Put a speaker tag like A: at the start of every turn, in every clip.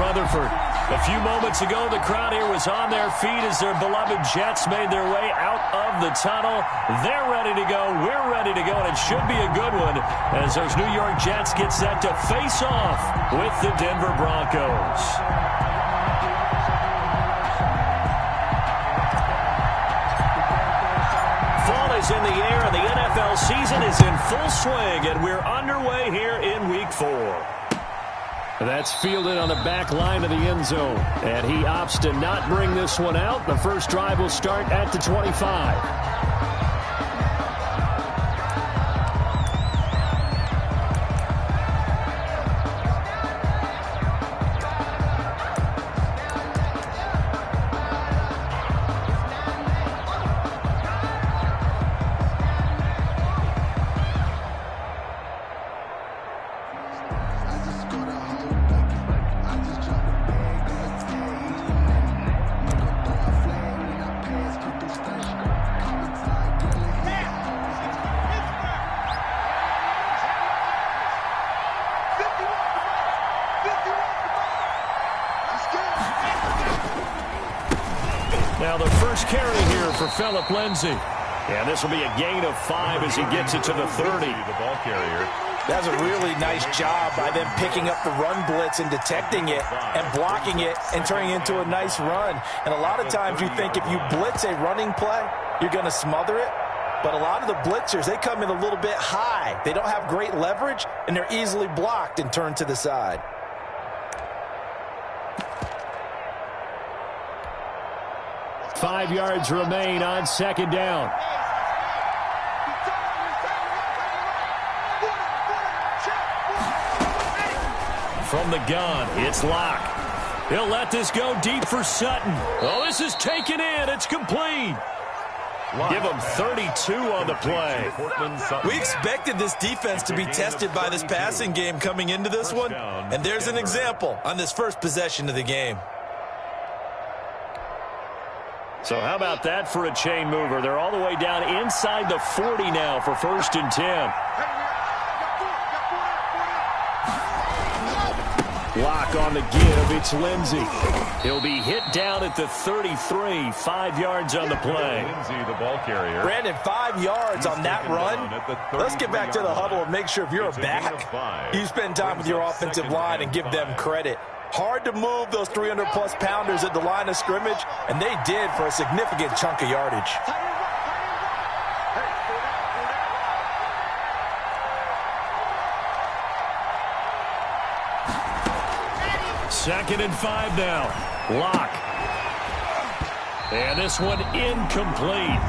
A: Rutherford. A few moments ago, the crowd here was on their feet as their beloved Jets made their way out of the tunnel. They're ready to go. We're ready to go, and it should be a good one as those New York Jets get set to face off with the Denver Broncos. Fall is in the air, and the NFL season is in full swing, and we're underway here in Week 4. That's fielded on the back line of the end zone, and he opts to not bring this one out. The first drive will start at the 25. Now the first carry here for Phillip Lindsay. And this will be a gain of 5 as he gets it to the 30. The ball carrier.
B: That's a really nice job by them picking up the run blitz and detecting it and blocking it and turning it into a nice run. And a lot of times you think if you blitz a running play, you're going to smother it. But a lot of the blitzers, they come in a little bit high. They don't have great leverage, and they're easily blocked and turned to the side.
A: Five yards remain on second down. From the gun, it's Locke. He'll let this go deep for Sutton. Oh, this is taken in. It's complete. Give him 32 on the play.
B: We expected this defense to be tested by this passing game coming into this one, and there's an example on this first possession of the game.
A: So how about that for a chain mover? They're all the way down inside the 40 now for 1st and 10. Lock on the give. It's Lindsay. He'll be hit down at the 33. 5 yards on the play.
C: Lindsay, the ball carrier.
B: Brandon, 5 yards on that run. Let's get back to the huddle and make sure if you're a back, you spend time with your offensive line and give them credit. Hard to move those 300-plus pounders at the line of scrimmage, and they did for a significant chunk of yardage.
A: Second and 5 now. Lock. And this one incomplete.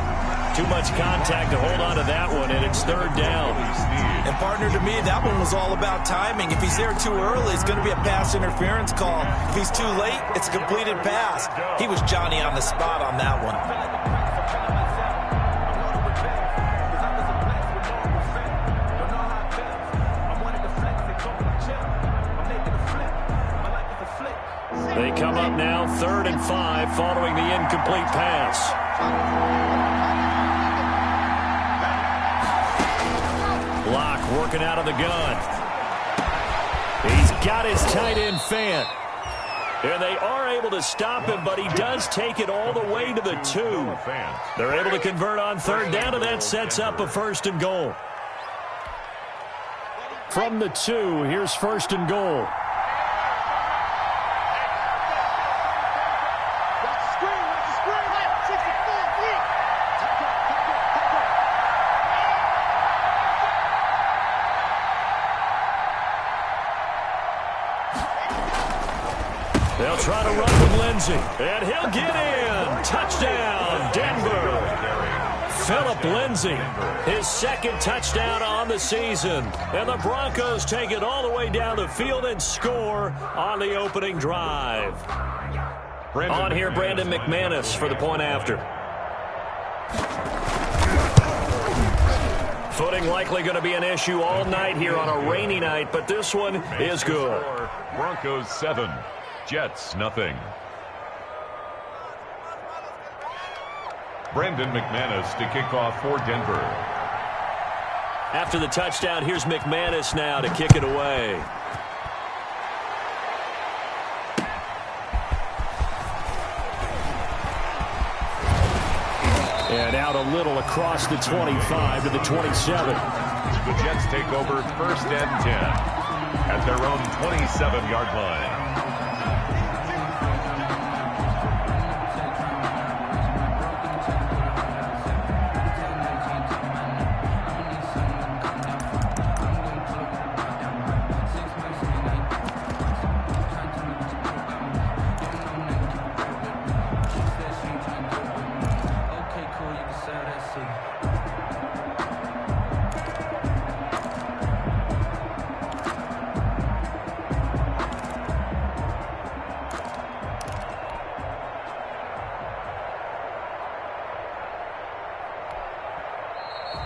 A: Too much contact to hold on to that one, and it's 3rd down.
B: And, partner, to me, that one was all about timing. If he's there too early, it's going to be a pass interference call. If he's too late, it's a completed pass. He was Johnny on the spot on that one.
A: They come up now, 3rd and 5, following the incomplete pass. Locke working out of the gun. He's got his tight end Fant. And they are able to stop him, but he does take it all the way to the 2. They're able to convert on 3rd down, and that sets up a 1st and goal. From the 2, here's 1st and goal. They'll try to run with Lindsay, and he'll get in. Touchdown, Denver. Phillip Lindsay, his 2nd touchdown on the season. And the Broncos take it all the way down the field and score on the opening drive. On here, Brandon McManus for the point after. Footing likely going to be an issue all night here on a rainy night, but this one is good.
C: Broncos 7. Jets, nothing. Brandon McManus to kick off for Denver.
A: After the touchdown, here's McManus now to kick it away. And out a little across the 25 to the 27.
C: The Jets take over 1st and 10 at their own 27-yard line.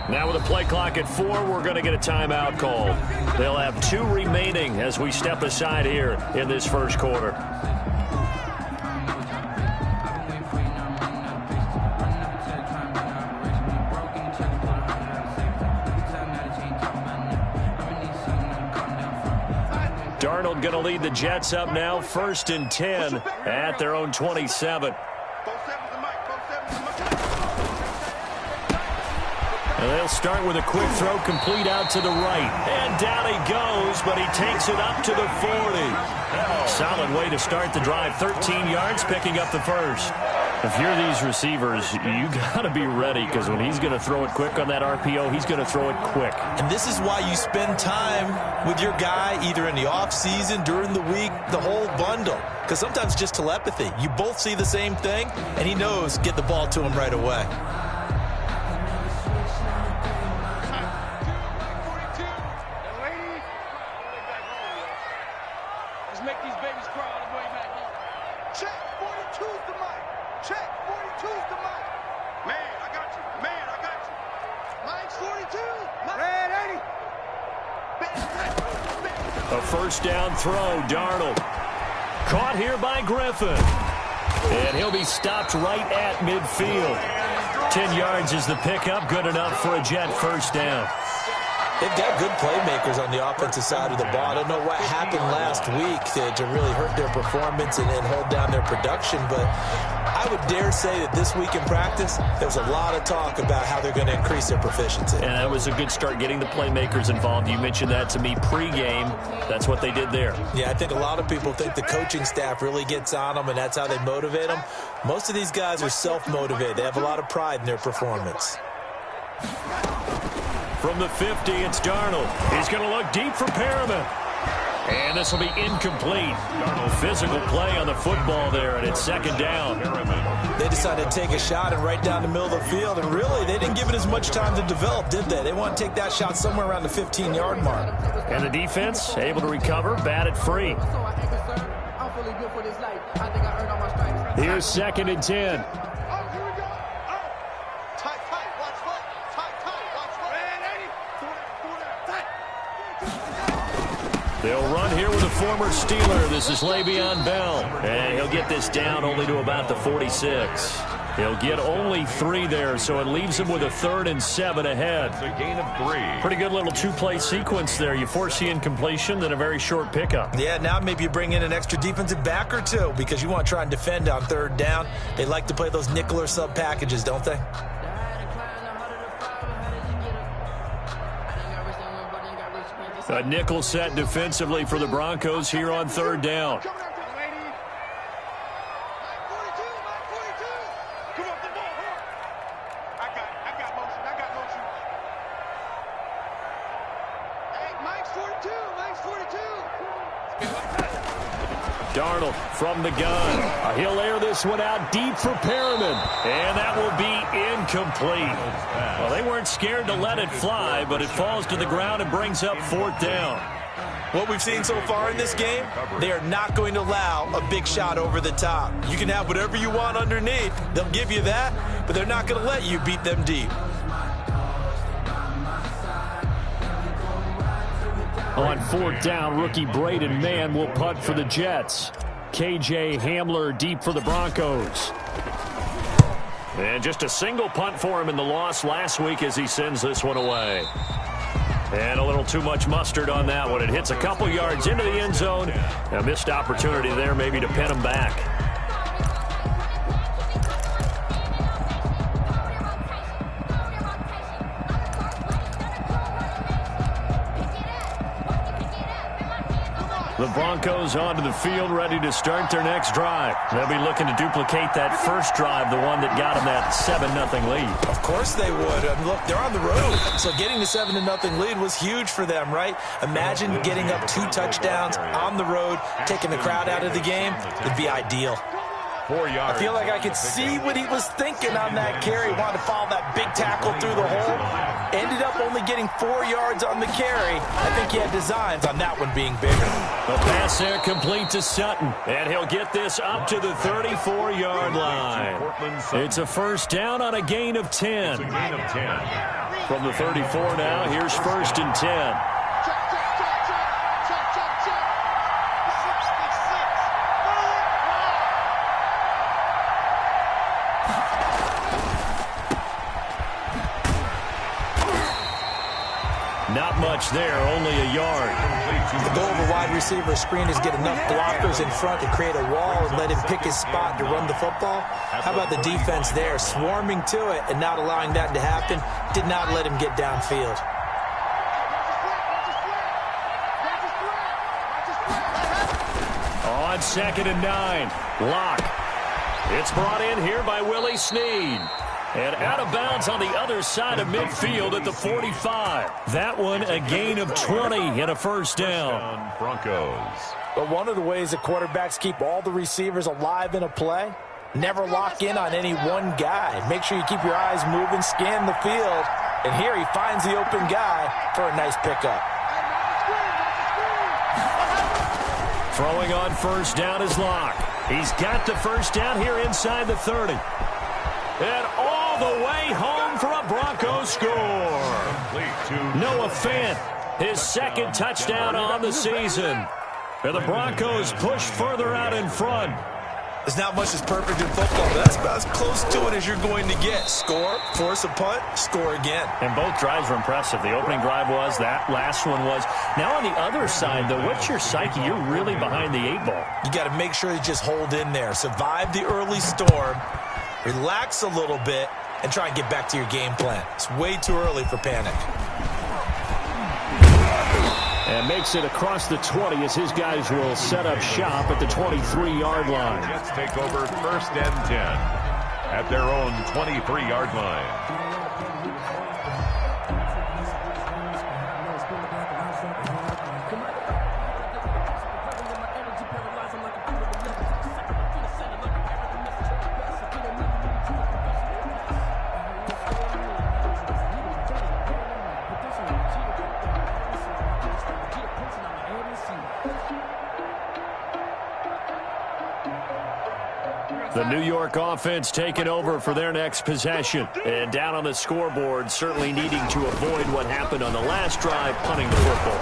A: Now with a play clock at 4, we're going to get a timeout call. They'll have 2 remaining as we step aside here in this first quarter. Darnold going to lead the Jets up now, 1st and 10 at their own 27. And they'll start with a quick throw complete out to the right. And down he goes, but he takes it up to the 40. Solid way to start the drive. 13 yards, picking up the first. If you're these receivers, you got to be ready, because when he's going to throw it quick on that RPO, he's going to throw it quick.
B: And this is why you spend time with your guy either in the offseason, during the week, the whole bundle. Because sometimes just telepathy. You both see the same thing, and he knows get the ball to him right away.
A: A first down throw, Darnold. Caught here by Griffin. And he'll be stopped right at midfield. 10 yards is the pickup, good enough for a Jet first down.
B: They've got good playmakers on the offensive side of the ball. I don't know what happened last week to really hurt their performance and hold down their production, but I would dare say that this week in practice, there was a lot of talk about how they're going to increase their proficiency.
A: And that was a good start, getting the playmakers involved. You mentioned that to me pregame. That's what they did there.
B: Yeah, I think a lot of people think the coaching staff really gets on them, and that's how they motivate them. Most of these guys are self-motivated. They have a lot of pride in their performance.
A: From the 50, it's Darnold. He's going to look deep for Perriman. And this will be incomplete. Physical play on the football there, and it's second down.
B: They decided to take a shot and right down the middle of the field, and really, they didn't give it as much time to develop, did they? They want to take that shot somewhere around the 15-yard mark.
A: And the defense able to recover, batted free. Here's 2nd and 10. They'll run here with a former Steeler. This is Le'Veon Bell. And he'll get this down only to about the 46. He'll get only 3 there, so it leaves him with a 3rd and 7 ahead.
C: It's a gain of 3.
A: Pretty good little 2-play sequence there. You force the incompletion, then a very short pickup.
B: Yeah, now maybe you bring in an extra defensive back or 2 because you want to try and defend on 3rd down. They like to play those nickel or sub packages, don't they?
A: A nickel set defensively for the Broncos here on 3rd down. Darnold from the gun. He'll air this one out deep for Perriman. And that will be incomplete. Well, they weren't scared to let it fly, but it falls to the ground and brings up 4th down.
B: What we've seen so far in this game, they are not going to allow a big shot over the top. You can have whatever you want underneath. They'll give you that, but they're not going to let you beat them deep.
A: On 4th down, rookie Braden Mann will punt for the Jets. KJ Hamler deep for the Broncos. And just a single punt for him in the loss last week as he sends this one away. And a little too much mustard on that one. It hits a couple yards into the end zone. A missed opportunity there maybe to pin him back. The Broncos onto the field, ready to start their next drive. They'll be looking to duplicate that first drive, the one that got them that 7-0 lead.
B: Of course they would. Look, they're on the road, so getting the 7-0 lead was huge for them, right? Imagine getting up 2 touchdowns on the road, taking the crowd out of the game. It'd be ideal.
C: 4 yards.
B: I feel like I could see what he was thinking on that carry. Wanted to follow that big tackle through the hole. Ended up only getting 4 yards on the carry. I think he had designs on that one being bigger.
A: The pass there complete to Sutton. And he'll get this up to the 34-yard line. It's a first down on a gain of 10.
C: It's a gain of 10.
A: From the 34 now, here's 1st and 10. Not much there, only a yard.
B: The goal of a wide receiver screen is get enough blockers in front to create a wall and let him pick his spot to run the football. How about the defense there, swarming to it and not allowing that to happen? Did not let him get downfield.
A: On 2nd and 9, Locke. It's brought in here by Willie Snead. And out of bounds on the other side of midfield at the 45. That one a gain of 20 and a first down.
C: Broncos.
B: But one of the ways that quarterbacks keep all the receivers alive in a play, never lock in on any one guy. Make sure you keep your eyes moving, scan the field. And here he finds the open guy for a nice pickup.
A: Throwing on first down is Locke. He's got the first down here inside the 30. And all the way home for a Broncos score. Noah Fant, his 2nd touchdown on the season. And the Broncos push further out in front.
B: There's not much that's perfect in football, but that's about as close to it as you're going to get. Score, force a punt, score again.
A: And both drives were impressive. The opening drive was, that last one was. Now on the other side, though, what's your psyche? You're really behind the 8 ball.
B: You got to make sure you just hold in there. Survive the early storm. Relax a little bit and try and get back to your game plan. It's way too early for panic.
A: And makes it across the 20 as his guys will set up shop at the 23-yard line.
C: Jets take over 1st and 10 at their own 23-yard line.
A: The New York offense taking over for their next possession. And down on the scoreboard, certainly needing to avoid what happened on the last drive, punting the football.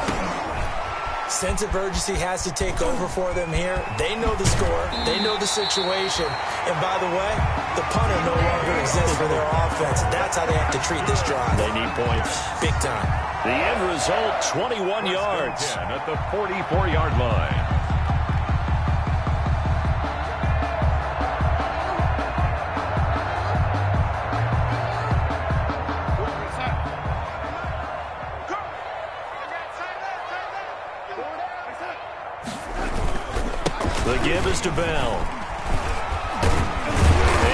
B: Sense of urgency has to take over for them here. They know the score. They know the situation. And by the way, the punter no longer exists for their offense. That's how they have to treat this drive.
A: They need points.
B: Big time.
A: The end result, 21 yards.
C: At the 44-yard line.
A: The give is to Bell.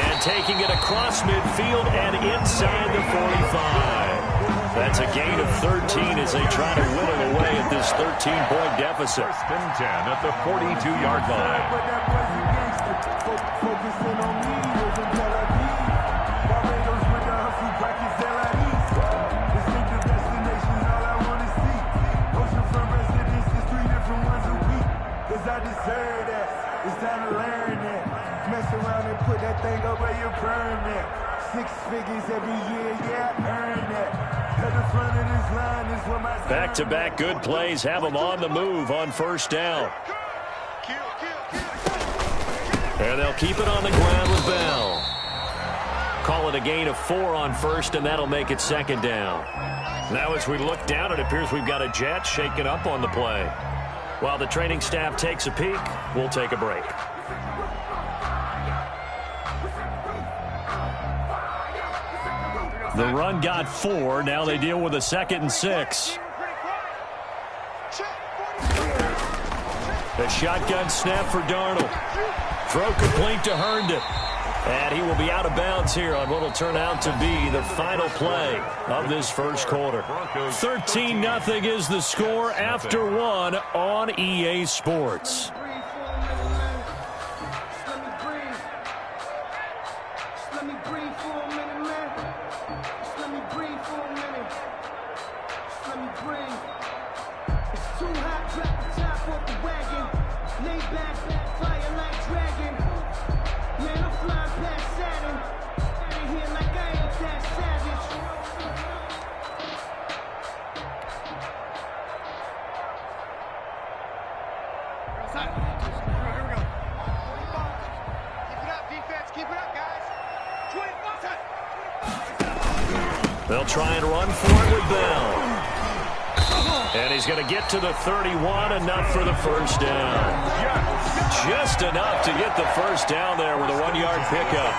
A: And taking it across midfield and inside the 45. That's a gain of 13 as they try to whittle away at this 13-point deficit.
C: 1st and 10 at the 42-yard line.
D: It's time to learn that. Mess around and put that thing up where you burn that. 6 figures every year, yeah, earn that. At the front of this line is where my
A: back-to-back good plays have them on the move on first down. And they'll keep it on the ground with Bell. Call it a gain of 4 on first, and that'll make it 2nd down. Now as we look down, it appears we've got a Jet shaken up on the play. While the training staff takes a peek, we'll take a break. The run got 4. Now they deal with a 2nd and 6. The shotgun snap for Darnold. Throw complete to Herndon. And he will be out of bounds here on what will turn out to be the final play of this first quarter. 13-0 is the score after one on EA Sports. They'll try and run for it with Bell. And he's going to get to the 31, enough for the first down. Just enough to get the first down there with a 1-yard pickup.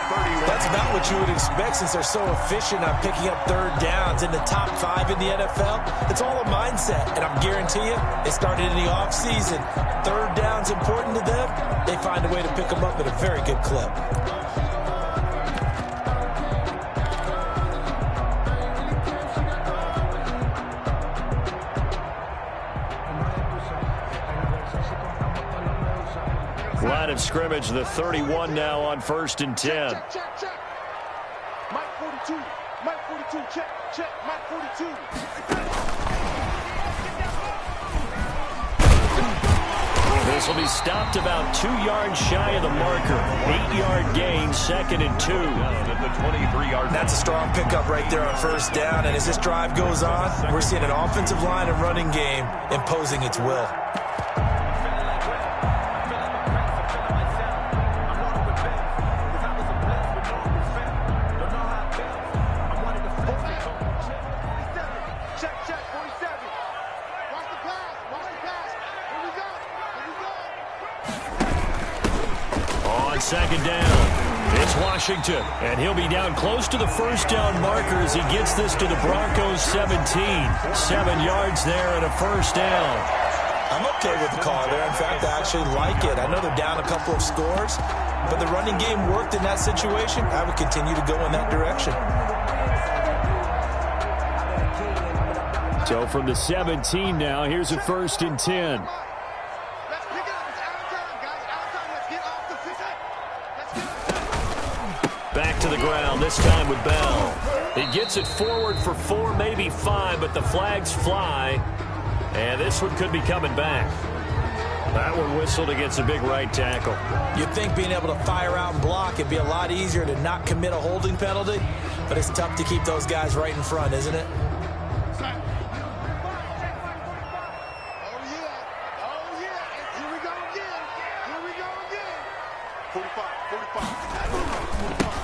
B: That's about what you would expect since they're so efficient on picking up third downs in the top 5 in the NFL. It's all a mindset, and I guarantee you, it started in the offseason. Third down's important to them. They find a way to pick them up at a very good clip.
A: Line of scrimmage, the 31 now on 1st and 10.
E: Check. Mike 42. Mike 42. Check. Mike 42.
A: This will be stopped about 2 yards shy of the marker. 8-yard gain, 2nd and 2.
B: That's a strong pickup right there on first down. And as this drive goes on, we're seeing an offensive line and running game imposing its will.
A: Second down. It's Washington, and he'll be down close to the first down marker as he gets this to the Broncos 17. 7 yards there and a first down.
B: I'm okay with the call there. In fact, I actually like it. I know they're down a couple of scores, but the running game worked in that situation. I would continue to go in that direction.
A: So from the 17 now, here's a 1st and 10. Back to the ground, this time with Bell. He gets it forward for 4, maybe 5, but the flags fly. And this one could be coming back. That one whistled against a big right tackle.
B: You'd think being able to fire out and block it'd be a lot easier to not commit a holding penalty, but it's tough to keep those guys right in front, isn't it?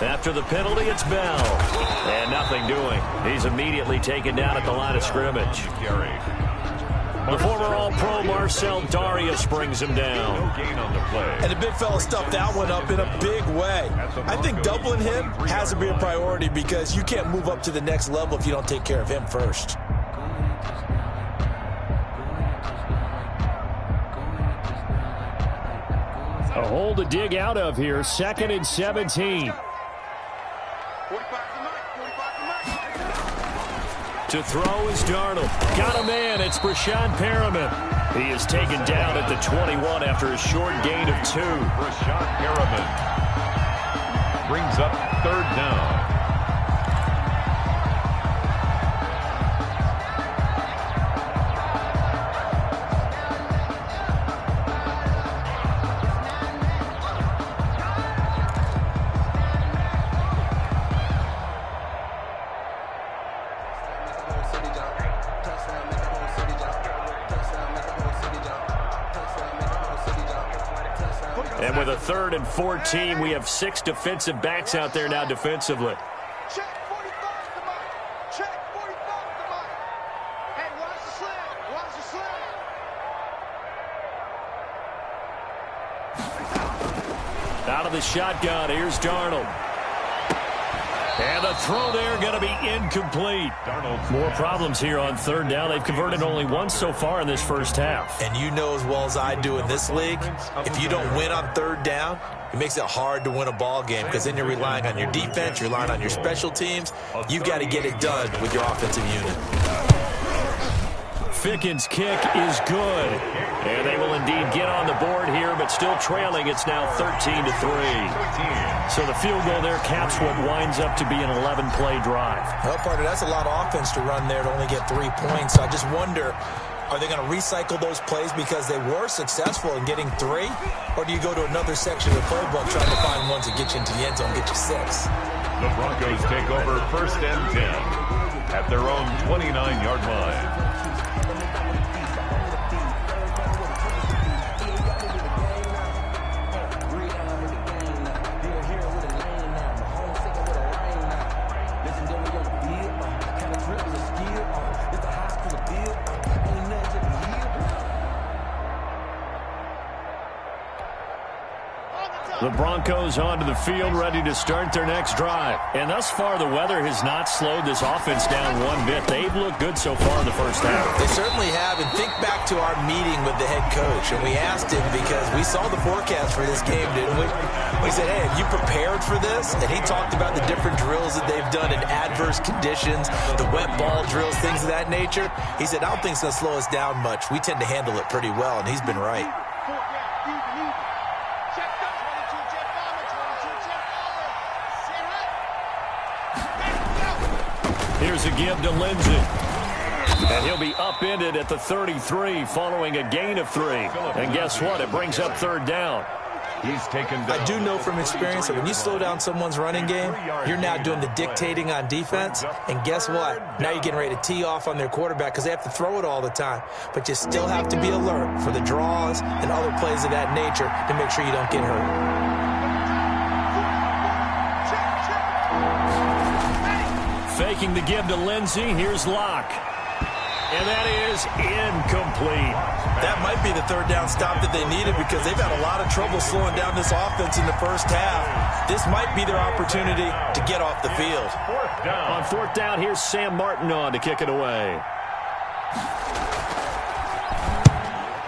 A: After the penalty, it's Bell. And nothing doing. He's immediately taken down at the line of scrimmage. The former All-Pro Marcel Darius brings him down.
B: And the big fella stuffed that one up in a big way. I think doubling him has to be a priority because you can't move up to the next level if you don't take care of him first.
A: A hole to dig out of here. 2nd and 17. To throw is Darnold. Got a man. It's Brashad Perriman. He is taken down at the 21 after a short gain of 2.
C: Brashad Perriman brings up 3rd down.
A: And with a 3rd and 14, we have 6 defensive backs out there now defensively.
E: Check 45 to Mike. Check 45 to Mike. Hey, watch the slant. Watch the slant.
A: Out of the shotgun, here's Darnold. And the throw there going to be incomplete. More problems here on third down. They've converted only once so far in this first half.
B: And you know as well as I do in this league, if you don't win on third down, it makes it hard to win a ball game because then you're relying on your defense, you're relying on your special teams. You've got to get it done with your offensive unit.
A: Ficken's kick is good. And they will indeed get on the board here, but still trailing. It's now 13-3. So the field goal there caps what winds up to be an 11-play drive.
B: Well, partner, that's a lot of offense to run there to only get 3 points. So I just wonder, are they going to recycle those plays because they were successful in getting 3? Or do you go to another section of the playbook trying to find ones that get you into the end zone, get you 6?
C: The Broncos take over 1st and 10 at their own 29-yard line.
A: The Broncos onto the field, ready to start their next drive. And thus far, the weather has not slowed this offense down one bit. They've looked good so far in the first half.
B: They certainly have. And think back to our meeting with the head coach. And we asked him because we saw the forecast for this game, didn't we? We said, hey, have you prepared for this? And he talked about the different drills that they've done in adverse conditions, the wet ball drills, things of that nature. He said, I don't think it's going to slow us down much. We tend to handle it pretty well, and he's been right.
A: Here's a give to Lindsey. And he'll be upended at the 33 following a gain of 3. And guess what? It brings up third down.
C: He's taken down.
B: I do know from experience that when you slow down someone's running game, you're now doing the dictating on defense. And guess what? Now you're getting ready to tee off on their quarterback because they have to throw it all the time. But you still have to be alert for the draws and other plays of that nature to make sure you don't get hurt.
A: Faking the give to Lindsey. Here's Locke. And that is incomplete.
B: That might be the third down stop that they needed because they've had a lot of trouble slowing down this offense in the first half. This might be their opportunity to get off the field.
A: On fourth down, here's Sam Martin on to kick it away.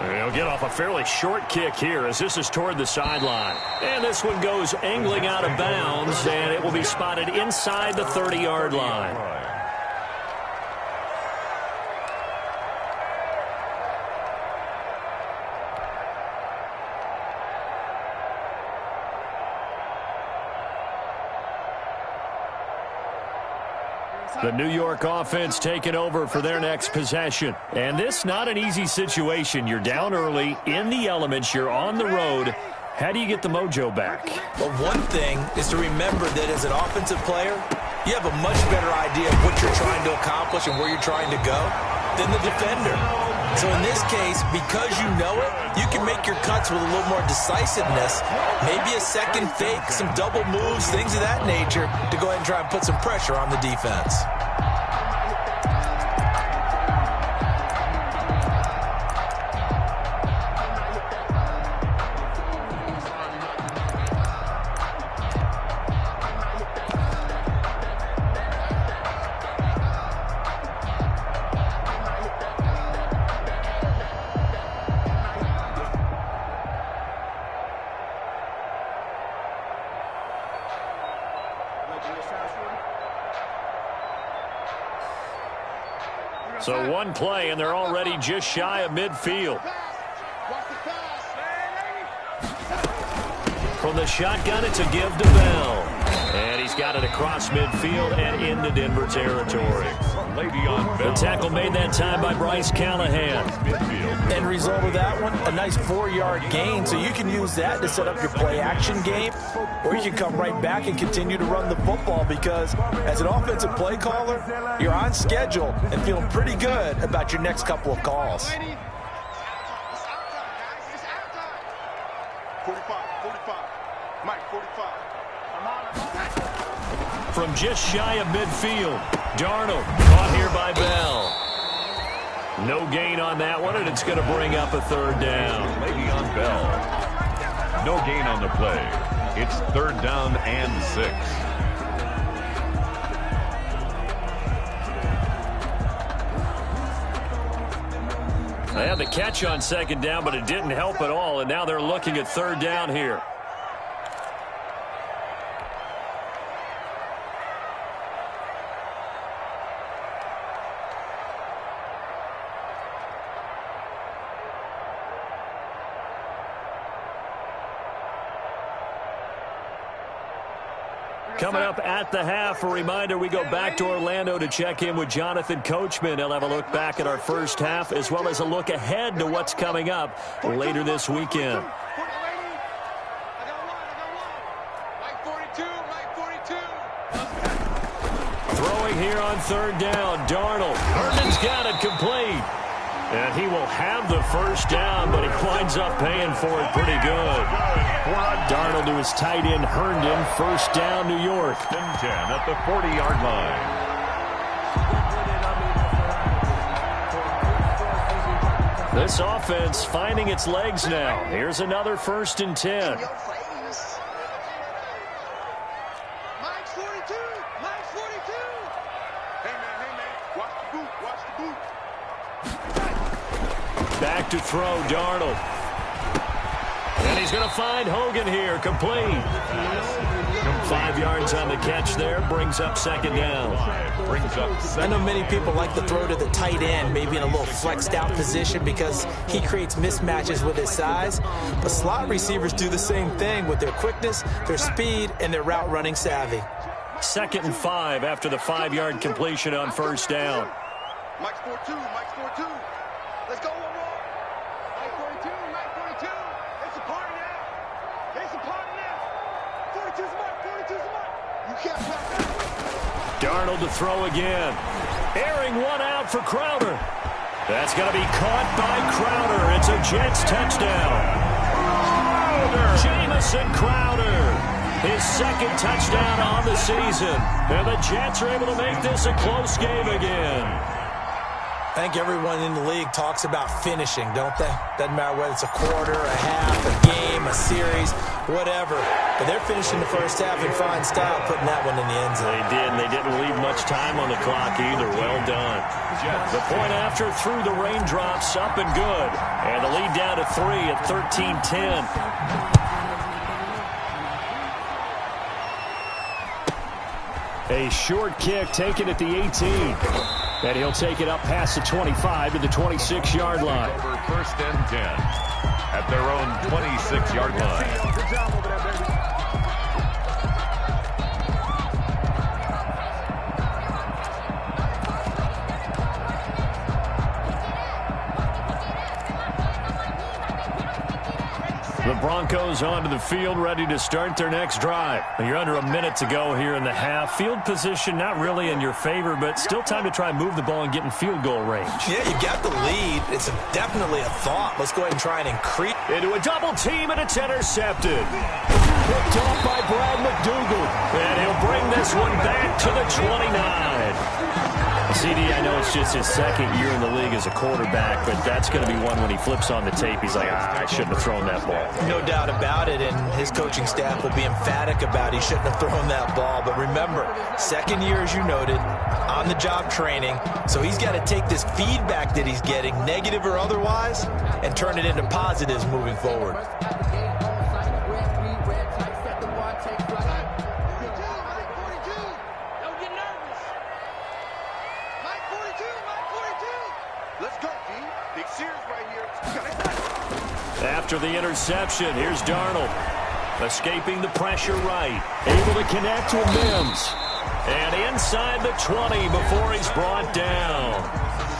A: He'll get off a fairly short kick here as this is toward the sideline. And this one goes angling out of bounds, and it will be spotted inside the 30-yard line. The New York offense taking over for their next possession. And this not an easy situation. You're down early, in the elements, you're on the road. How do you get the mojo back?
B: Well, one thing is to remember that as an offensive player, you have a much better idea of what you're trying to accomplish and where you're trying to go than the defender. So in this case, because you know it, you can make your cuts with a little more decisiveness, maybe a second fake, some double moves, things of that nature, to go ahead and try and put some pressure on the defense.
A: So one play, and they're already just shy of midfield. From the shotgun, it's a give to Bell. And he's got it across midfield and into Denver territory. The tackle made that time by Bryce Callahan.
B: End result of that one, a nice 4-yard gain. So you can use that to set up your play-action game, or you can come right back and continue to run the football because as an offensive play caller, you're on schedule and feeling pretty good about your next couple of calls.
E: 45. Mike, 45.
A: From just shy of midfield, Darnold caught here by Bell. No gain on that one, and it's going to bring up a third down.
C: Le'Veon Bell. No gain on the play. It's third down and 6.
A: They had the catch on second down, but it didn't help at all, and now they're looking at third down here. Coming up at the half, a reminder, we go back to Orlando to check in with Jonathan Coachman. He'll have a look back at our first half as well as a look ahead to what's coming up later this weekend. Throwing here on third down, Darnold. Herndon's got it complete. And he will have the first down, but he winds up paying for it pretty good. Darnold to his tight end, Herndon. First down, New York.
C: 10 at the 40-yard line.
A: This offense finding its legs now. Here's another 1st and 10.
E: Mike's 42. Mike's 42. Hey, man. Watch the boot. Watch the boot.
A: Back to throw, Darnold. And he's going to find Hogan here, complete. 5 yards on the catch there, brings up second down.
B: I know many people like to throw to the tight end, maybe in a little flexed out position because he creates mismatches with his size. But slot receivers do the same thing with their quickness, their speed, and their route running savvy.
A: 2nd and 5 after the 5-yard completion on first down.
E: Mike's 42. Mike's 42. Let's go one more. Mike 42. Mike 42. It's a party now. It's a party now. 42's a mark. 42's a mark. You can't pass that.
A: Darnold to throw again. Airing one out for Crowder. That's going to be caught by Crowder. It's a Jets touchdown. Jamison Crowder. His 2nd touchdown on the season. And the Jets are able to make this a close game again.
B: I think everyone in the league talks about finishing, don't they? Doesn't matter whether it's a quarter, a half, a game, a series, whatever. But they're finishing the first half in fine style, putting that one in the end zone.
A: They did, and they didn't leave much time on the clock either. Well done. The point after through the raindrops, up and good. And the lead down to 3 at 13-10. A short kick taken at the 18. And he'll take it up past the 25 to the 26-yard line.
C: Over 1st and 10 at their own 26-yard line.
D: Good job over there, baby.
A: The Broncos onto the field, ready to start their next drive. You're under a minute to go here in the half. Field position not really in your favor, but still time to try and move the ball and get in field goal range.
B: Yeah, you got the lead. It's definitely a thought. Let's go ahead and try and increase.
A: Into a double team, and it's intercepted. Picked off by Brad McDougal. And he'll bring this one back to the 29. CD, I know it's just his 2nd year in the league as a quarterback, but that's going to be one when he flips on the tape, he's like, I shouldn't have thrown that ball.
B: No doubt about it, and his coaching staff will be emphatic about he shouldn't have thrown that ball. But remember, 2nd year, as you noted, on-the-job training, so he's got to take this feedback that he's getting, negative or otherwise, and turn it into positives moving forward.
A: After the interception, here's Darnold. Escaping the pressure right. Able to connect with Mims. And inside the 20 before he's brought down.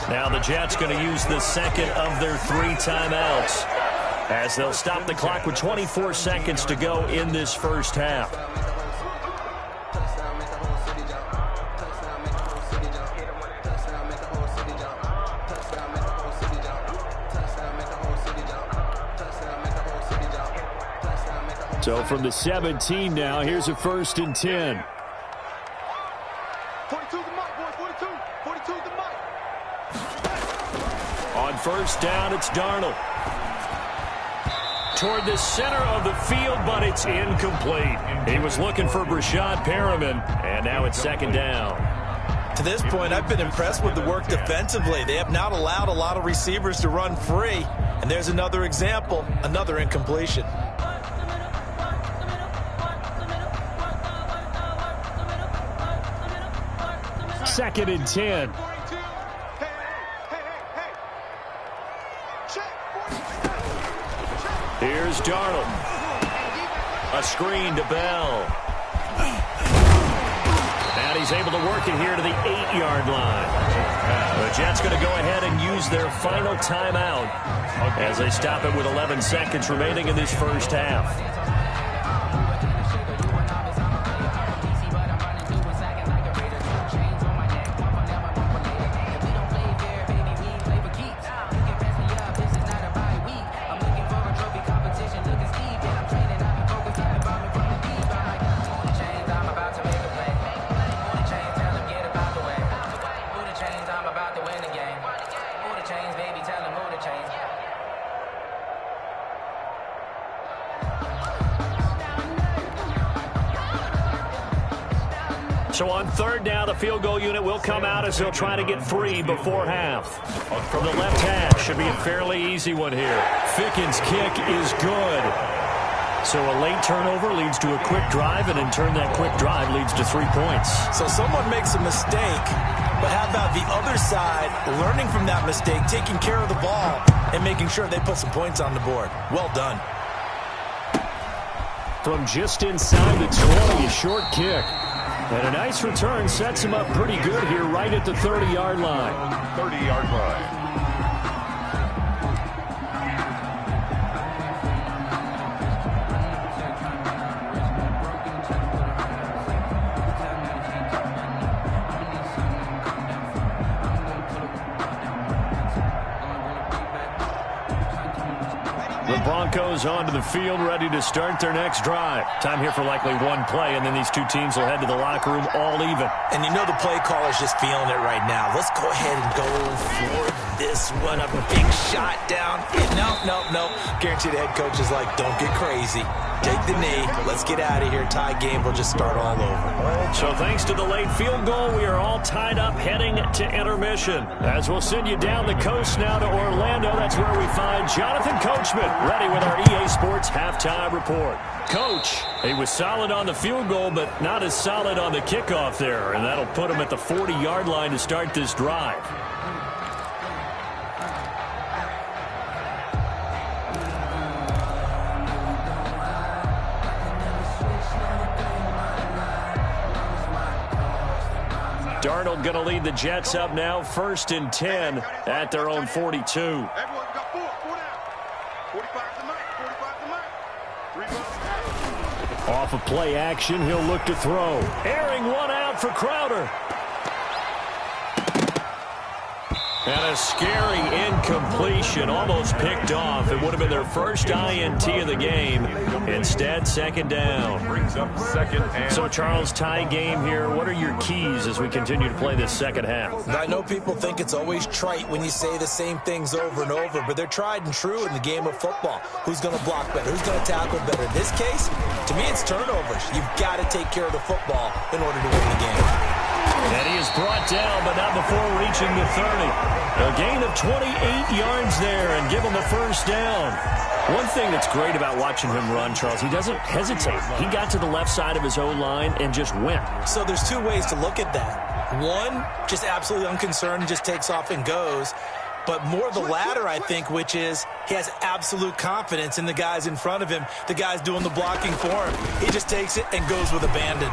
A: Now the Jets going to use the 2nd of their 3 timeouts, as they'll stop the clock with 24 seconds to go in this first half. So from the 17 now, here's a 1st and 10.
E: 42 the mic, boy. 42. 42 the mic.
A: On first down, it's Darnold. Toward the center of the field, but it's incomplete. He was looking for Brashad Perriman, and now it's 2nd down.
B: To this point, I've been impressed with the work defensively. They have not allowed a lot of receivers to run free. And there's another example, another incompletion.
A: Second and 10. Here's Darnold. A screen to Bell. And he's able to work it here to the 8-yard line. The Jets going to go ahead and use their final timeout as they stop it with 11 seconds remaining in this first half. So on third down, the field goal unit will come out as they'll try to get 3 before half. From the left hash, should be a fairly easy one here. Ficken's kick is good. So a late turnover leads to a quick drive, and in turn that quick drive leads to 3 points.
B: So someone makes a mistake, but how about the other side learning from that mistake, taking care of the ball, and making sure they put some points on the board. Well done.
A: From just inside the 20, a short kick. And a nice return sets him up pretty good here right at the 30-yard line.
C: 30-yard line.
A: The Broncos onto the field, ready to start their next drive. Time here for likely one play, and then these two teams will head to the locker room all even.
B: And you know the play caller's just feeling it right now. Let's go ahead and go for this one. A big shot down. No. Guarantee the head coach is like, don't get crazy. Take the knee. Let's get out of here. Tie game. We'll just start all over.
A: So thanks to the late field goal, we are all tied up heading to intermission. As we'll send you down the coast now to Orlando. That's where we find Jonathan Coachman ready with our EA Sports halftime report. Coach, he was solid on the field goal, but not as solid on the kickoff there. And that'll put him at the 40-yard line to start this drive. Darnold going to lead the Jets up now, 1st and 10 at their own 42.
E: Everyone got 4 down. 45 to Mike. 3 balls.
A: Off of play action, he'll look to throw. Airing one out for Crowder. And a scary incompletion, almost picked off. It would have been their first INT of the game. Instead, 2nd down.
C: Brings up 2nd and...
A: So, Charles, tie game here. What are your keys as we continue to play this second half?
B: I know people think it's always trite when you say the same things over and over, but they're tried and true in the game of football. Who's going to block better? Who's going to tackle better? In this case, to me, it's turnovers. You've got to take care of the football in order to win the game.
A: And he is brought down, but not before reaching the 30. A gain of 28 yards there and give him the first down. One thing that's great about watching him run, Charles, he doesn't hesitate. He got to the left side of his O-line and just went.
B: So there's 2 ways to look at that. One, just absolutely unconcerned, just takes off and goes. But more the latter, I think, which is he has absolute confidence in the guys in front of him, the guys doing the blocking for him. He just takes it and goes with abandon.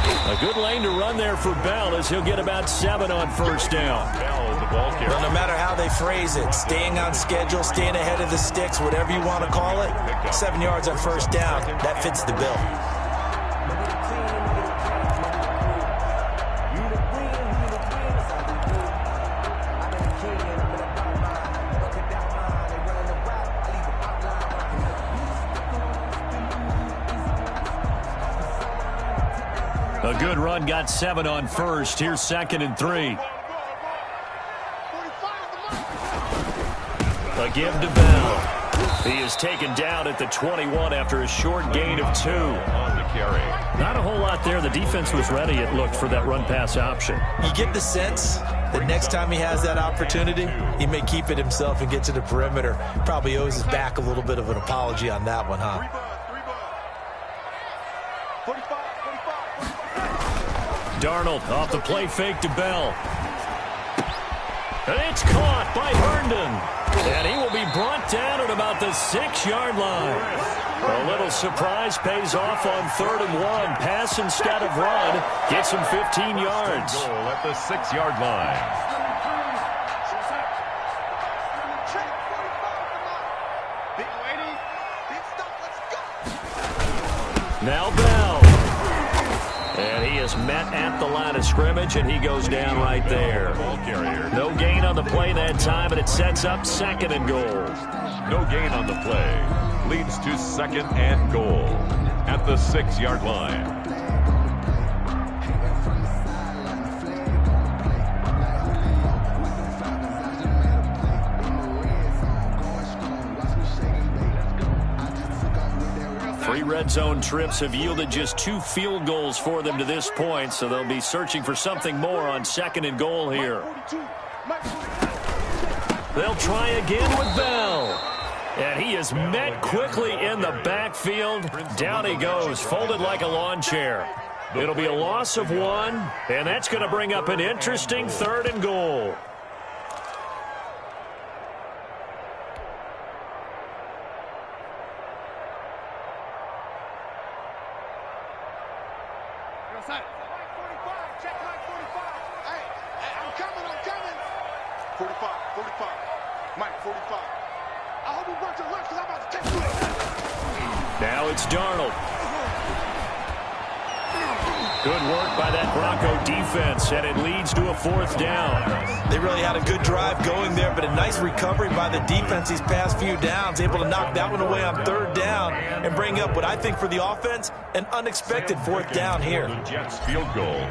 A: A good lane to run there for Bell as he'll get about 7 on first down.
C: Bell, the ball carrier.
B: Well, no matter how they phrase it, staying on schedule, staying ahead of the sticks, whatever you want to call it, 7 yards on first down, that fits the bill.
A: A good run, got 7 on first. Here's 2nd and 3. A give to Bell. He is taken down at the 21 after a short gain of 2.
C: On the carry.
A: Not a whole lot there. The defense was ready, it looked, for that run-pass option.
B: You get the sense that next time he has that opportunity, he may keep it himself and get to the perimeter. Probably owes his back a little bit of an apology on that one, huh?
E: 45.
A: Darnold off the play fake to Bell. It's caught by Herndon. And he will be brought down at about the 6-yard line. A little surprise pays off on 3rd and 1. Pass instead of run. Gets him 15 yards.
C: Goal at the 6-yard line.
E: Big lady. Big stop. Let's go.
A: Now Bell. And he is met at the line of scrimmage, and he goes down right there.
C: Ball carrier.
A: No gain on the play that time, and it sets up 2nd and goal.
C: No gain on the play. Leads to 2nd and goal at the 6-yard line.
A: Three red zone trips have yielded just 2 field goals for them to this point, so they'll be searching for something more on 2nd and goal here. They'll try again with Bell. And he is met quickly in the backfield. Down he goes, folded like a lawn chair. It'll be a loss of 1, and that's going to bring up an interesting 3rd and goal.
E: Check Mike 45. Hey, I'm coming. 45. Mike 45. I hope you brought your lunch because I'm about to take you.
A: Now it's Darnold. Good work by that Bronco defense, and it leads to a 4th down.
B: They really had a good drive going there, but a nice recovery by the defense these past few downs, able to knock that one away on 3rd down and bring up what I think for the offense, an unexpected 4th down here.
C: The Jets field goal.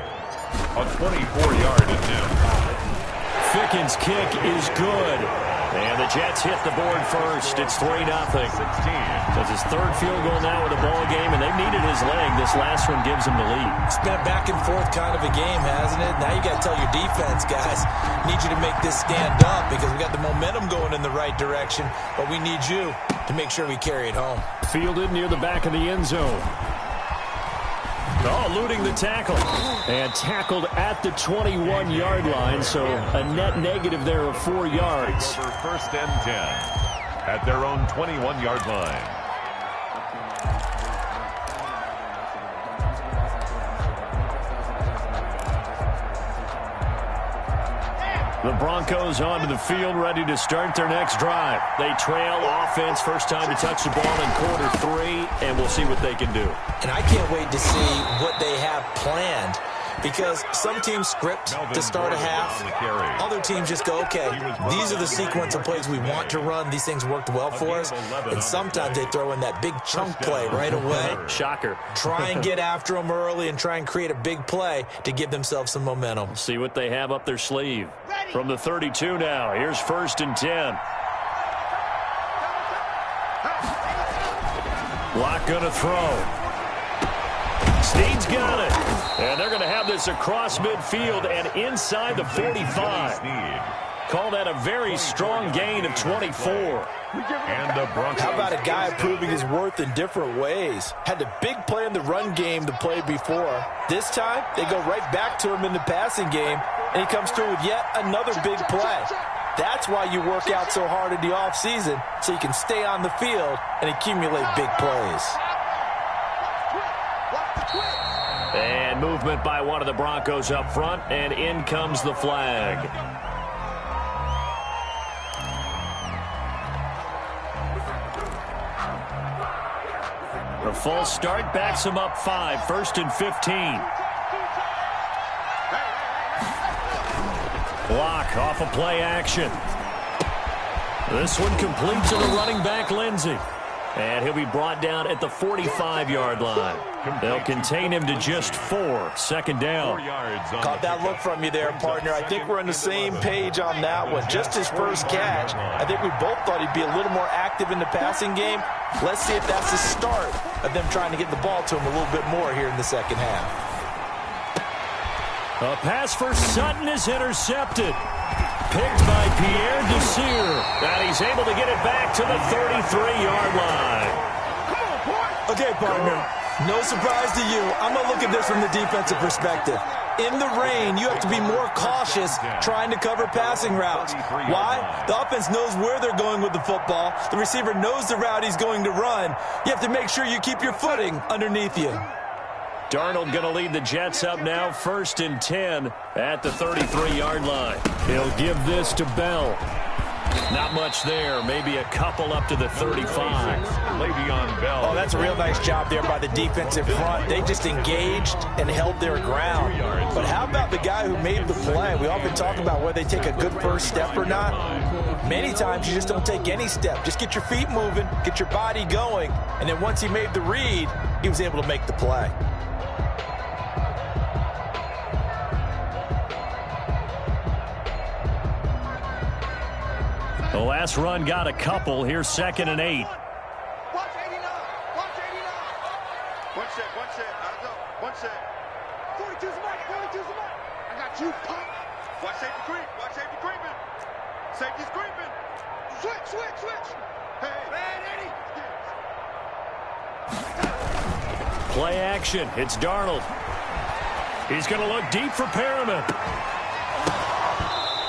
C: A 24-yard attempt.
A: Fickens' kick is good. And the Jets hit the board first. It's 3-0.
C: 16.
A: That's his 3rd field goal now with the ball game, and they've needed his leg. This last one gives him the lead.
B: It's been a back and forth kind of a game, hasn't it? Now you got to tell your defense, guys, need you to make this stand up because we got the momentum going in the right direction, but we need you to make sure we carry it home.
A: Fielded near the back of the end zone. Oh, eluding the tackle. And tackled at the 21-yard line, so a net negative there of 4 yards.
C: Over 1st and 10 at their own 21-yard line.
A: The Broncos onto the field, ready to start their next drive. They trail offense, first time to touch the ball in quarter 3, and we'll see what they can do.
B: And I can't wait to see what they have planned because some teams script to start a half. Other teams just go, okay, these are the sequence of plays we want to run. These things worked well for us. And sometimes they throw in that big chunk play right away.
A: Shocker.
B: Try and get after them early and try and create a big play to give themselves some momentum.
A: See what they have up their sleeve. From the 32 now, here's 1st and 10. Lock gonna throw. Snead's got it. And they're going to have this across midfield and inside the 45. Call that a very strong gain of 24.
C: And the Broncos.
B: How about a guy proving his worth in different ways? Had the big play in the run game to play before. This time, they go right back to him in the passing game, and he comes through with yet another big play. That's why you work out so hard in the offseason, so you can stay on the field and accumulate big plays.
A: And movement by one of the Broncos up front, and in comes the flag. The false start backs him up 5, 1st and 15. Block off of play action. This one complete to the running back, Lindsey. And he'll be brought down at the 45-yard line. They'll contain him to just 4. Second down.
B: Caught that look from you there, partner. I think we're on the same page on that one. Just his first catch. I think we both thought he'd be a little more active in the passing game. Let's see if that's the start of them trying to get the ball to him a little bit more here in the second half.
A: A pass for Sutton is intercepted. Picked by Pierre Desir. And he's able to get it back to the 33-yard line.
E: Come on, boy.
B: Okay, partner. No surprise to you. I'm going to look at this from the defensive perspective. In the rain, you have to be more cautious trying to cover passing routes. Why? The offense knows where they're going with the football. The receiver knows the route he's going to run. You have to make sure you keep your footing underneath you.
A: Darnold going to lead the Jets up now, 1st and 10 at the 33-yard line. He'll give this to Bell. Not much there, maybe a couple up to the 35.
C: Le'Veon Bell.
B: Oh, that's a real nice job there by the defensive front. They just engaged and held their ground. But how about the guy who made the play? We often talk about whether they take a good first step or not. Many times you just don't take any step. Just get your feet moving, get your body going, and then once he made the read, he was able to make the play.
A: The last run got a couple. Here's 2nd and 8.
E: Watch 89. Watch 89. One set. Out of go. One set. 42's a mark. 42's a mark. I got you, punk. Watch safety creep. Watch safety creeping. Safety's creeping. Switch. Hey. Man, Eddie.
A: Play action. It's Darnold. He's going to look deep for Perriman.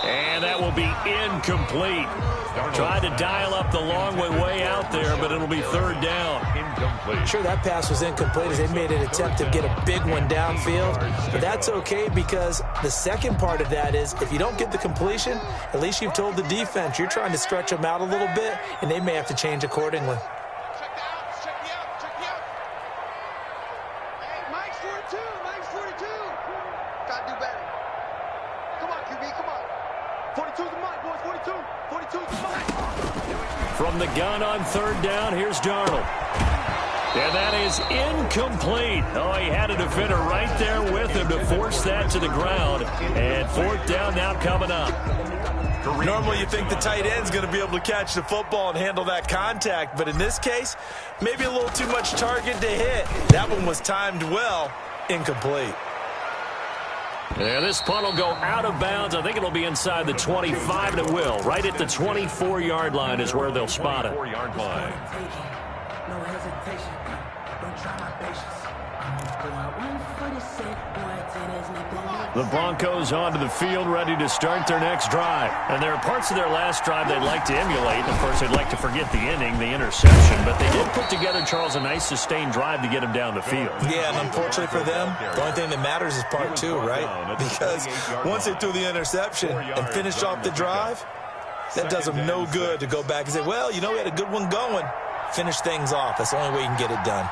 A: And that will be incomplete. Tried to dial up the long way out there, but it'll be 3rd down.
C: Incomplete.
B: Sure, that pass was incomplete as they made an attempt to get a big one downfield. But that's okay because the second part of that is if you don't get the completion, at least you've told the defense you're trying to stretch them out a little bit, and they may have to change accordingly.
E: Check the out. Hey, Mike's 42. Gotta do better. Come on, QB, come on. 42's the mark, boys. 42's the mark.
A: From the gun on 3rd down, here's Darnold. And that is incomplete. Oh, he had a defender right there with him to force that to the ground. And 4th down now coming up.
B: Normally you think the tight end's going to be able to catch the football and handle that contact, but in this case, maybe a little too much target to hit. That one was timed well, incomplete.
A: Yeah, this punt will go out of bounds. I think it'll be inside the 25, and it will. Right at the 24-yard line is where they'll spot it.
C: 24-yard line.
F: No hesitation. Don't try my patience.
A: The Broncos onto the field, ready to start their next drive. And there are parts of their last drive they'd like to emulate. Of course, they'd like to forget the inning, the interception. But they did put together, Charles, a nice sustained drive to get him down the field.
B: Yeah, and unfortunately for them, the only thing that matters is part 2, right? Because once they threw the interception and finished off the drive, that does them no good to go back and say, well, you know, we had a good one going. Finish things off. That's the only way you can get it done.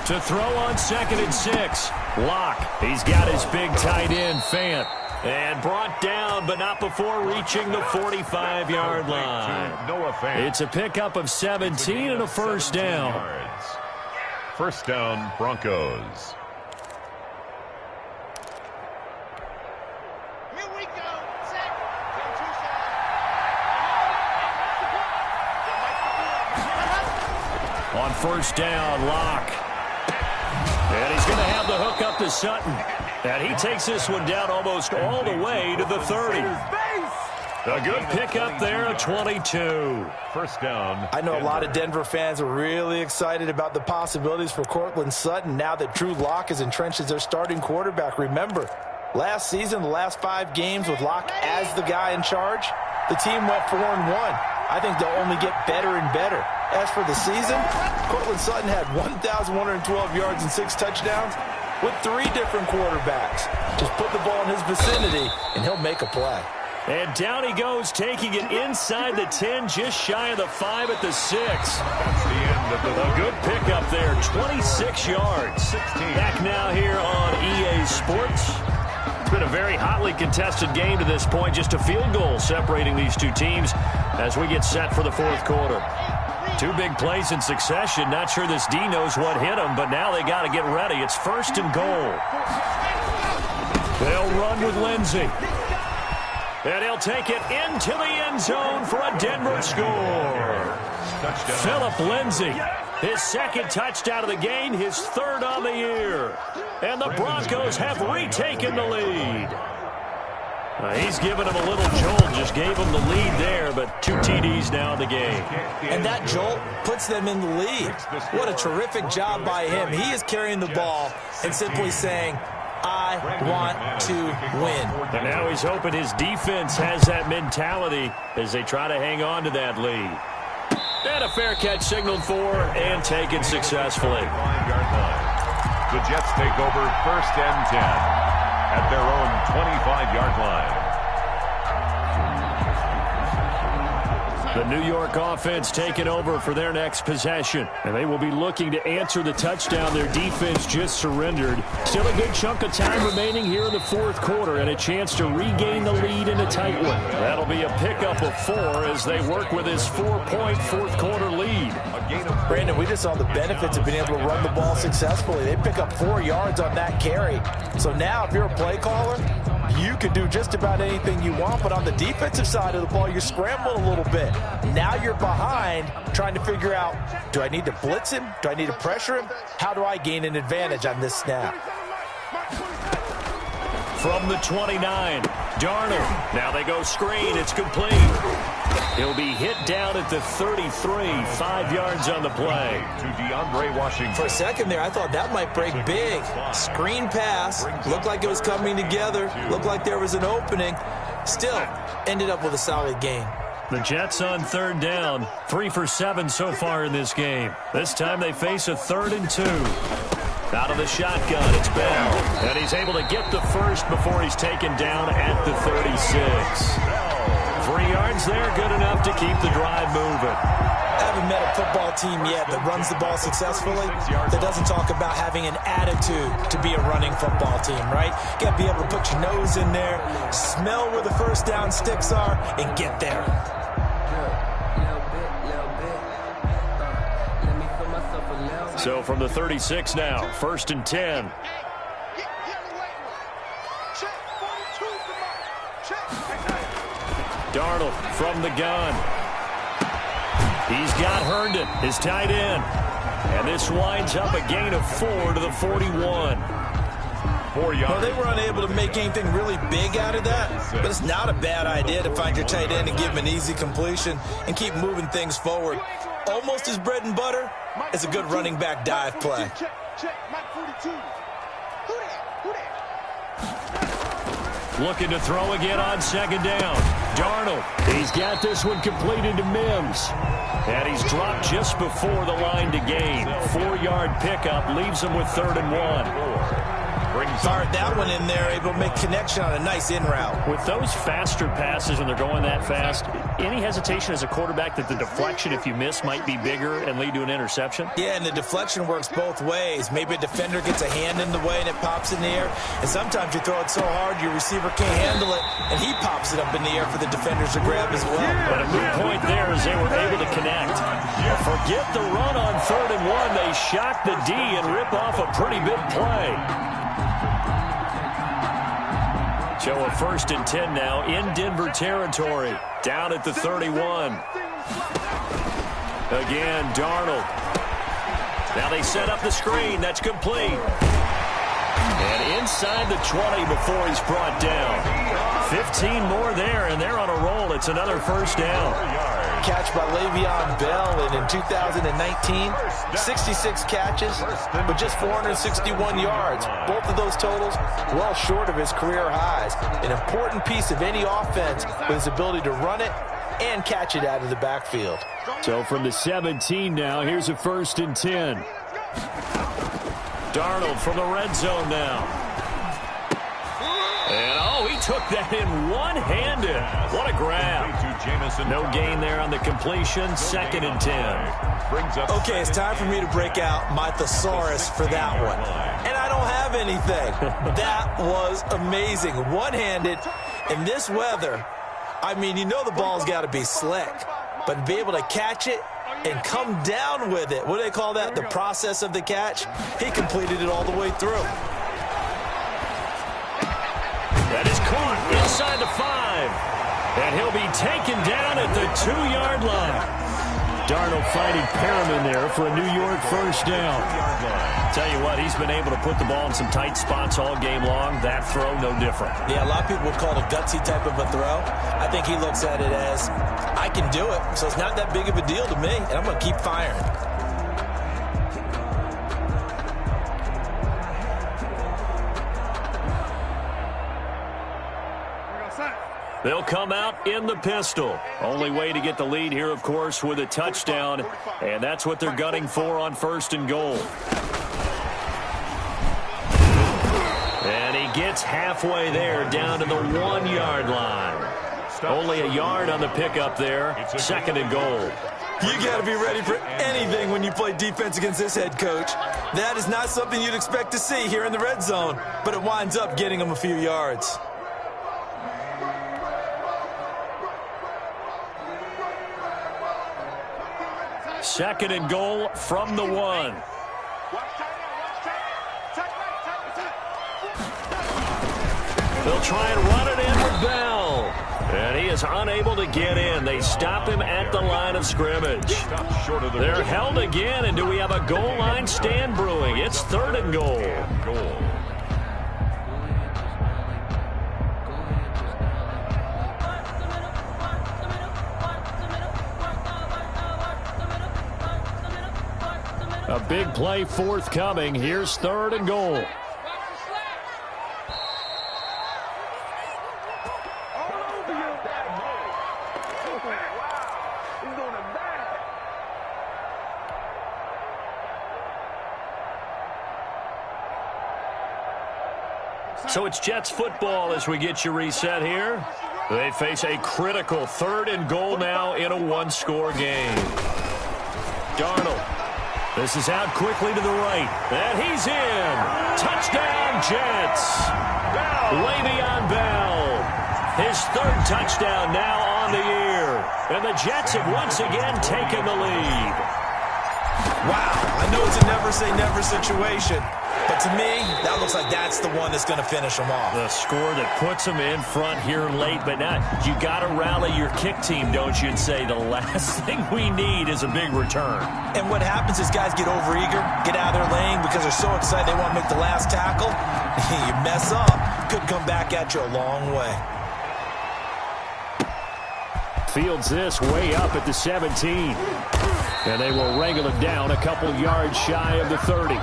A: To throw on 2nd and 6. Locke. He's got his big tight end, Fant. And brought down, but not before reaching the 45-yard line. It's a pickup of 17 and a 1st down.
C: 1st down, Broncos.
E: Here we go.
A: On 1st down, Locke. And he's going to have the hook up to Sutton. And he takes this one down almost all the way to the 30. A good pickup there at 22.
C: 1st down.
B: I know a lot of Denver fans are really excited about the possibilities for Cortland Sutton now that Drew Lock is entrenched as their starting quarterback. Remember, last season, the last 5 games with Lock as the guy in charge, the team went 4-1. I think they'll only get better and better. As for the season, Cortland Sutton had 1,112 yards and 6 touchdowns with 3 different quarterbacks. Just put the ball in his vicinity, and he'll make a play.
A: And down he goes, taking it inside the 10, just shy of the 5 at the 6.
C: That's the end of the
A: A good pickup there, 26 yards.
C: 16.
A: Back now here on EA Sports. It's been a very hotly contested game to this point. Just a field goal separating these two teams as we get set for the fourth quarter. Two big plays in succession. Not sure this D knows what hit them, but now they got to get ready. It's first and goal. They'll run with Lindsey. And he'll take it into the end zone for a Denver score. Philip Lindsey, his second touchdown of the game, his third on the year. And the Broncos have retaken the lead. He's given him a little jolt, just gave him the lead there, but 2 TDs now in the game.
B: And that jolt puts them in the lead. What a terrific job by him. He is carrying the ball and simply saying, I want to win.
A: And now he's hoping his defense has that mentality as they try to hang on to that lead. And a fair catch signaled for and taken successfully.
C: The Jets take over first and 10 at their own 25-yard line.
A: The New York offense taking over for their next possession. And they will be looking to answer the touchdown their defense just surrendered. Still a good chunk of time remaining here in the fourth quarter and a chance to regain the lead in a tight one. That'll be a pickup of 4 as they work with his 4-point fourth quarter lead.
B: Brandon, we just saw the benefits of being able to run the ball successfully. They pick up 4 yards on that carry. So now if you're a play caller, you can do just about anything you want, but on the defensive side of the ball, you're scrambling a little bit. Now you're behind trying to figure out, do I need to blitz him? Do I need to pressure him? How do I gain an advantage on this snap?
A: From the 29, Darnold. Now they go screen. It's complete. He'll be hit down at the 33, 5 yards on the play.
C: To DeAndre Washington.
B: For a second there, I thought that might break big. Screen pass. Looked like it was coming together. Looked like there was an opening. Still, ended up with a solid gain.
A: The Jets on third down. 3 for 7 so far in this game. This time they face a 3rd and 2. Out of the shotgun, it's Bell. And he's able to get the first before he's taken down at the 36. 3 yards there, good enough to keep the drive moving.
B: I haven't met a football team yet that runs the ball successfully that doesn't talk about having an attitude to be a running football team, right? You got to be able to put your nose in there, smell where the first down sticks are, and get there.
A: So from the 36 now, 1st and 10. Darnold from the gun. He's got Herndon, his tight end. And this winds up a gain of 4 to the 41.
C: 4 yards.
B: Well, they were unable to make anything really big out of that, but it's not a bad idea to find your tight end and give him an easy completion and keep moving things forward. Almost his bread and butter is a good running back dive play.
A: Looking to throw again on 2nd down. Darnold, he's got this one completed to Mims. And he's dropped just before the line to gain. 4-yard pickup leaves him with 3rd and 1.
B: Fired that one in there, able to make connection on a nice in route.
A: With those faster passes and they're going that fast, any hesitation as a quarterback that the deflection, if you miss, might be bigger and lead to an interception?
B: Yeah, and the deflection works both ways. Maybe a defender gets a hand in the way and it pops in the air. And sometimes you throw it so hard your receiver can't handle it, and he pops it up in the air for the defenders to grab as well.
A: But a good point there as they were able to connect. Forget the run on 3rd and 1. They shock the D and rip off a pretty big play. So a 1st and 10 now in Denver territory. Down at the 31. Again, Darnold. Now they set up the screen. That's complete. And inside the 20 before he's brought down. 15 more there, and they're on a roll. It's another 1st down.
B: Catch by Le'Veon Bell, and in 2019, 66 catches, but just 461 yards. Both of those totals well short of his career highs. An important piece of any offense with his ability to run it and catch it out of the backfield.
A: So from the 17 now, here's a 1st and 10. Darnold from the red zone now. And, he took that in one-handed. What a grab. No gain there on the completion. 2nd and 10.
B: Okay, it's time for me to break out my thesaurus for that one. And I don't don't have anything. That was amazing. One-handed in this weather. I mean, you know the ball's got to be slick, but to be able to catch it and come down with it, what do they call that? The process of the catch? He completed it all the way through.
A: That is caught inside the 5. And he'll be taken down at the 2-yard line. Darnold fighting Perriman there for a New York first down. Tell you what, he's been able to put the ball in some tight spots all game long. That throw, no different.
B: Yeah, a lot of people would call it a gutsy type of a throw. I think he looks at it as, I can do it, so it's not that big of a deal to me, and I'm going to keep firing.
A: They'll come out in the pistol. Only way to get the lead here, of course, with a touchdown. And that's what they're gunning for on 1st and goal. And he gets halfway there down to the 1-yard line. Only a yard on the pickup there. 2nd and goal.
B: You got to be ready for anything when you play defense against this head coach. That is not something you'd expect to see here in the red zone. But it winds up getting him a few yards.
A: Second and goal from the 1. They'll try and run it in with Bell. And he is unable to get in. They stop him at the line of scrimmage. They're held again, and do we have a goal line stand brewing? It's 3rd and goal. A big play forthcoming. Here's 3rd and goal. So it's Jets football as we get you reset here. They face a critical 3rd and goal now in a 1-score game. Darnold. This is out quickly to the right. And he's in. Touchdown, Jets. Le'Veon Bell. His 3rd touchdown now on the year. And the Jets have once again taken the lead.
B: Wow, I know it's a never-say-never situation. But to me, that looks like that's the one that's going to finish them off.
A: The score that puts them in front here late, but now you got to rally your kick team, don't you, and say the last thing we need is a big return.
B: And what happens is guys get overeager, get out of their lane because they're so excited they want to make the last tackle. You mess up, could come back at you a long way.
A: Fields this way up at the 17. And they will wrangle it down a couple yards shy of the 30.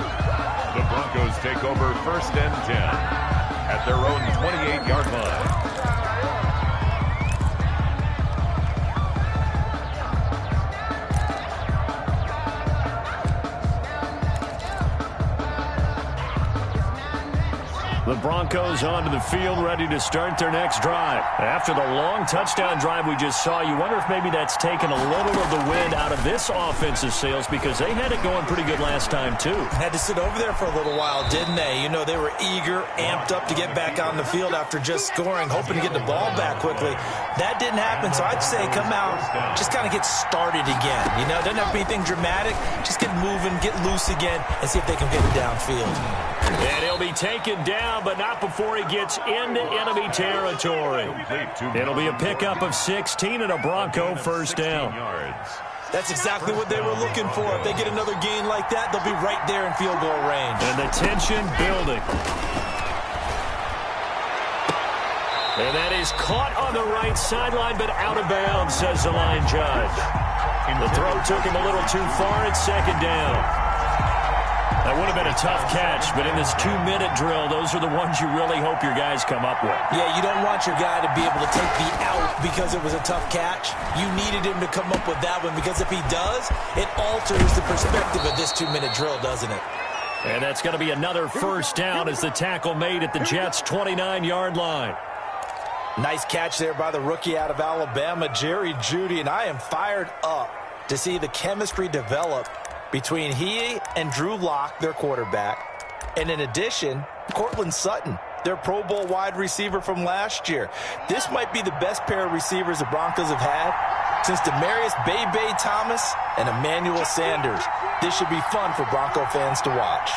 C: The Broncos take over 1st and 10 at their own 28-yard line.
A: The Broncos onto the field, ready to start their next drive. After the long touchdown drive we just saw, you wonder if maybe that's taken a little of the wind out of this offensive sails because they had it going pretty good last time, too.
B: Had to sit over there for a little while, didn't they? You know, they were eager, amped up to get back on the field after just scoring, hoping to get the ball back quickly. That didn't happen, so I'd say come out, just kind of get started again. You know, doesn't have to be anything dramatic. Just get moving, get loose again, and see if they can get it downfield.
A: And he'll be taken down, but not before he gets into enemy territory. It'll be a pickup of 16 and a Bronco first down.
B: That's exactly what they were looking for. If they get another gain like that, they'll be right there in field goal range.
A: And the tension building. And that is caught on the right sideline, but out of bounds, says the line judge. The throw took him a little too far. It's 2nd down. That would have been a tough catch, but in this 2-minute drill, those are the ones you really hope your guys come up with.
B: Yeah, you don't want your guy to be able to take the out because it was a tough catch. You needed him to come up with that one because if he does, it alters the perspective of this 2-minute drill, doesn't it?
A: And that's going to be another first down as the tackle made at the Jets' 29-yard line.
B: Nice catch there by the rookie out of Alabama, Jerry Jeudy, and I am fired up to see the chemistry develop between he and Drew Lock, their quarterback, And in addition, Cortland Sutton, their Pro Bowl wide receiver from last year. This might be the best pair of receivers the Broncos have had since Demaryius Bebe Thomas and Emmanuel Sanders. This should be fun for Bronco fans to watch.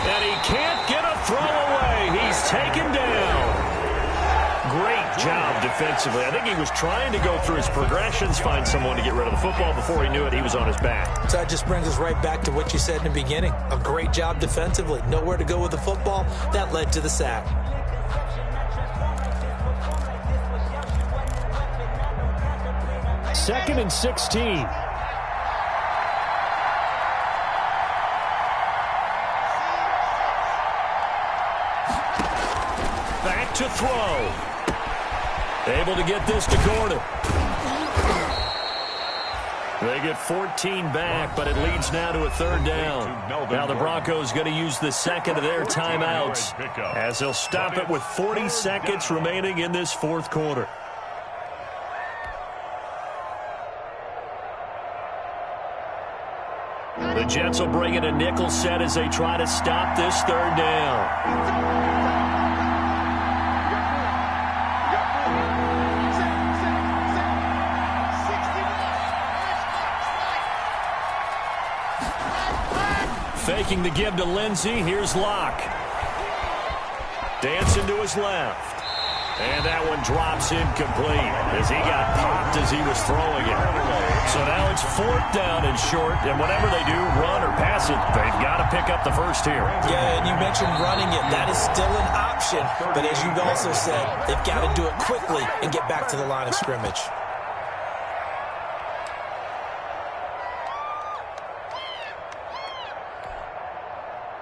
A: And he can't get a throw away. He's taken down. Great job defensively. I think he was trying to go through his progressions, find someone to get rid of the football. Before he knew it, he was on his back.
G: So that just brings us right back to what you said in the beginning. A great job defensively. Nowhere to go with the football. That led to the sack.
A: Second and 16. Back to throw. Able to get this to Gordon. They get 14 back, but it leads now to a third down. Now the Broncos going to use the second of their timeouts as they'll stop it with 40 seconds remaining in this fourth quarter. The Jets will bring in a nickel set as they try to stop this third down. Faking the give to Lindsey. Here's Locke. Dancing to his left. And that one drops incomplete as he got popped as he was throwing it. So now it's fourth down and short, and whatever they do, run or pass it, they've got to pick up the first here.
G: Yeah, and you mentioned running it. That is still an option. But as you've also said, they've got to do it quickly and get back to the line of scrimmage.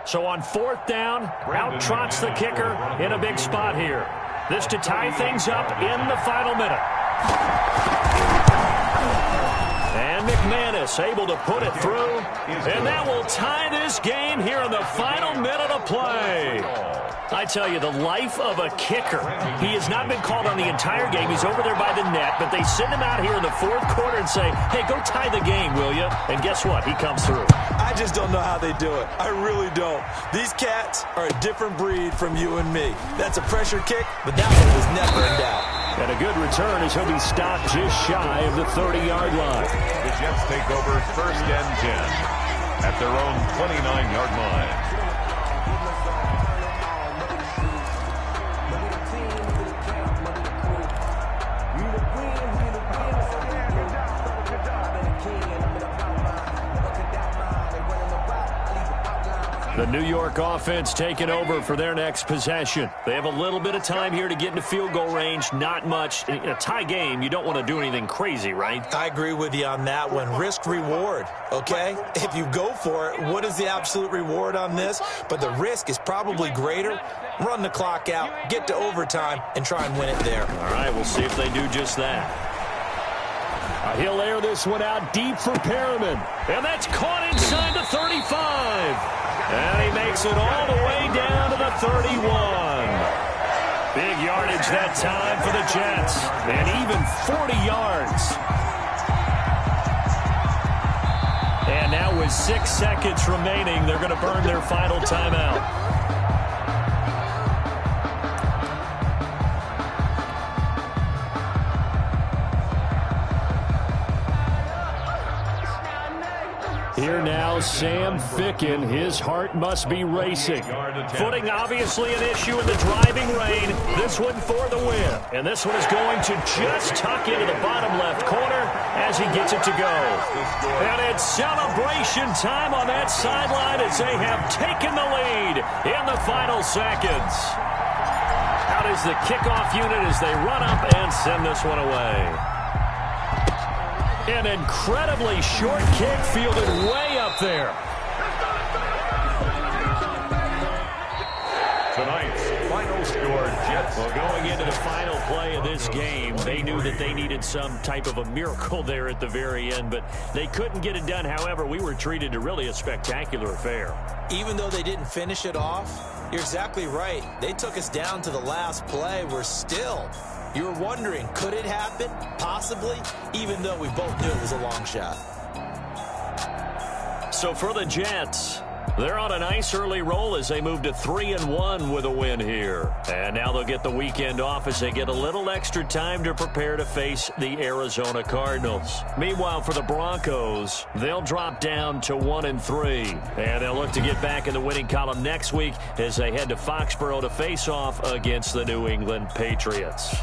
A: So on fourth down, out trots the kicker in a big spot here. This to tie things up in the final minute. And McManus able to put it through. And that will tie this game here in the final minute of play. I tell you, the life of a kicker. He has not been called on the entire game. He's over there by the net, but they send him out here in the fourth quarter and say, hey, go tie the game, will you? And guess what? He comes through.
B: I just don't know how they do it. I really don't. These cats are a different breed from you and me. That's a pressure kick, but that one was never in doubt.
A: And a good return as he'll be stopped just shy of the 30-yard line.
C: The Jets take over first and 10 at their own 29-yard line.
A: The New York offense taking over for their next possession. They have a little bit of time here to get into field goal range. Not much. In a tie game, you don't want to do anything crazy, right?
G: I agree with you on that one. Risk reward, okay? If you go for it, what is the absolute reward on this? But the risk is probably greater. Run the clock out, get to overtime, and try and win it there.
A: All right, we'll see if they do just that. He'll air this one out deep for Perriman. And that's caught inside the 35. And he makes it all the way down to the 31. Big yardage that time for the Jets. And even 40 yards. And now with 6 seconds remaining, they're going to burn their final timeout. Here now, Sam Ficken. His heart must be racing. Footing obviously an issue in the driving rain. This one for the win. And this one is going to just tuck into the bottom left corner as he gets it to go. And it's celebration time on that sideline as they have taken the lead in the final seconds. Out is the kickoff unit as they run up and send this one away. An incredibly short kick fielded way up there.
C: Tonight's final score, Jets.
A: Well, going into the final play of this game, they knew that they needed some type of a miracle there at the very end, but they couldn't get it done. However, we were treated to really a spectacular affair.
G: Even though they didn't finish it off, you're exactly right. They took us down to the last play. We're still... You were wondering, could it happen? Possibly, even though we both knew it was a long shot.
A: So for the Jets, they're on a nice early roll as they move to 3-1 with a win here. And now they'll get the weekend off as they get a little extra time to prepare to face the Arizona Cardinals. Meanwhile, for the Broncos, they'll drop down to 1-3. And they'll look to get back in the winning column next week as they head to Foxborough to face off against the New England Patriots.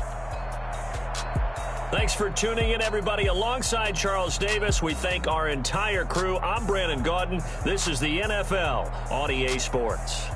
A: Thanks for tuning in, everybody. Alongside Charles Davis, we thank our entire crew. I'm Brandon Gaudin. This is the NFL on EA Sports.